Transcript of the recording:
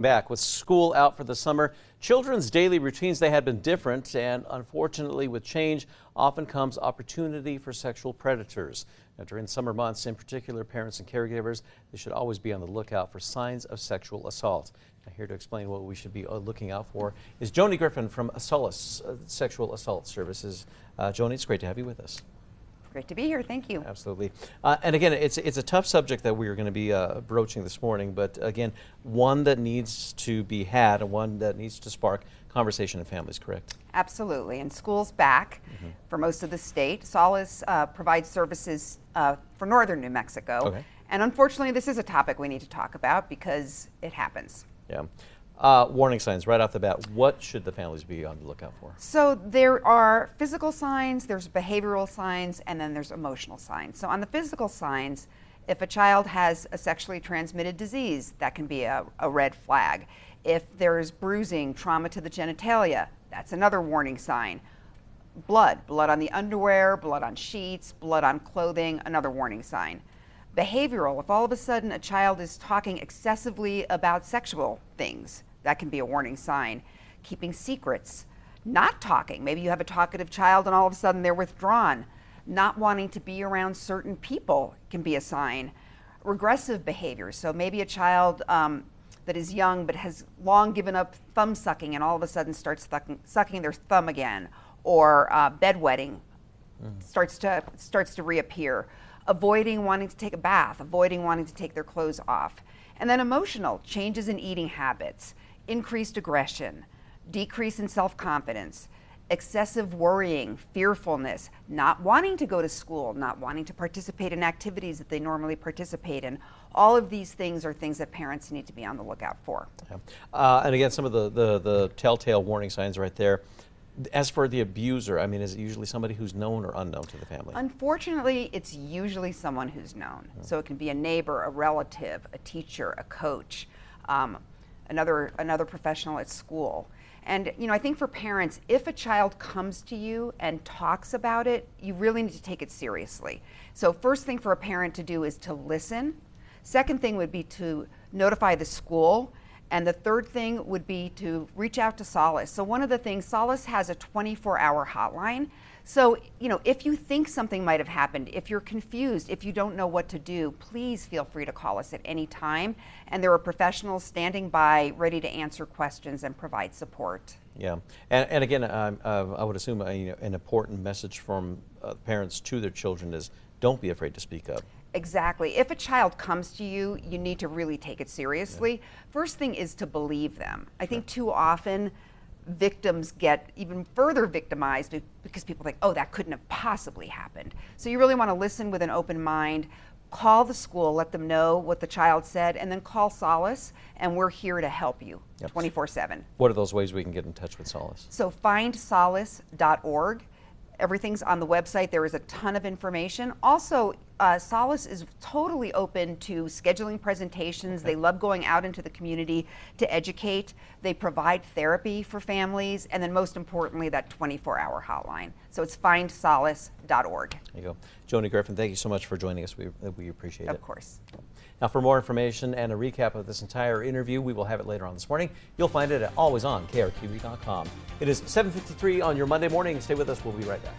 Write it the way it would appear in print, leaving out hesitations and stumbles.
Back with school out for the summer, children's daily routines, they had been different, and unfortunately with change often comes opportunity for sexual predators. Now, during summer months in particular, parents and caregivers, they should always be on the lookout for signs of sexual assault. Now, here to explain what we should be looking out for is Joni Griffin from Solace Sexual Assault Services. Joni, it's great to have you with us. Great to be here. Thank you. Absolutely. And again, it's a tough subject that we are going to be broaching this morning, but again, one that needs to be had and one that needs to spark conversation in families, correct? Absolutely. And school's back for most of the state. Solace provides services for northern New Mexico. Okay. And unfortunately, this is a topic we need to talk about because it happens. Yeah. Warning signs right off the bat. What should the families be on the lookout for? So there are physical signs, there's behavioral signs, and then there's emotional signs. So on the physical signs, if a child has a sexually transmitted disease, that can be a red flag. If there's bruising, trauma to the genitalia, that's another warning sign. Blood on the underwear, blood on sheets, blood on clothing, another warning sign. Behavioral, if all of a sudden a child is talking excessively about sexual things, that can be a warning sign. Keeping secrets, not talking. Maybe you have a talkative child and all of a sudden they're withdrawn. Not wanting to be around certain people can be a sign. Regressive behavior, so maybe a child that is young but has long given up thumb sucking and all of a sudden starts sucking their thumb again, or bedwetting starts to reappear. Avoiding wanting to take a bath, avoiding wanting to take their clothes off. And then emotional, changes in eating habits, increased aggression, decrease in self-confidence, excessive worrying, fearfulness, not wanting to go to school, not wanting to participate in activities that they normally participate in. All of these things are things that parents need to be on the lookout for. Yeah. And again, some of the telltale warning signs right there. As for the abuser, I mean, is it usually somebody who's known or unknown to the family? Unfortunately, it's usually someone who's known. So it can be a neighbor, a relative, a teacher, a coach, another professional at school. And I think for parents, if a child comes to you and talks about it, you really need to take it seriously. So first thing for a parent to do is to listen. Second thing would be to notify the school. And the third thing would be to reach out to Solace. So one of the things, Solace has a 24-hour hotline. So, if you think something might have happened, if you're confused, if you don't know what to do, please feel free to call us at any time. And there are professionals standing by, ready to answer questions and provide support. Yeah, and again, I would assume an important message from parents to their children is don't be afraid to speak up. Exactly. If a child comes to you, you need to really take it seriously. Yeah. First thing is to believe them. I think too often victims get even further victimized because people think, oh, that couldn't have possibly happened. So you really want to listen with an open mind. Call the school, let them know what the child said, and then call Solace, and we're here to help you 24/7. What are those ways we can get in touch with Solace? So findsolace.org. Everything's on the website. There is a ton of information. Also, Solace is totally open to scheduling presentations. They love going out into the community to educate. They provide therapy for families, and then most importantly, that 24-hour hotline. So it's findsolace.org. There you go. Joni Griffin, thank you so much for joining us. We appreciate it. Of course. Now, for more information and a recap of this entire interview, we will have it later on this morning. You'll find it at alwaysonkrtv.com. It is 7:53 on your Monday morning. Stay with us. We'll be right back.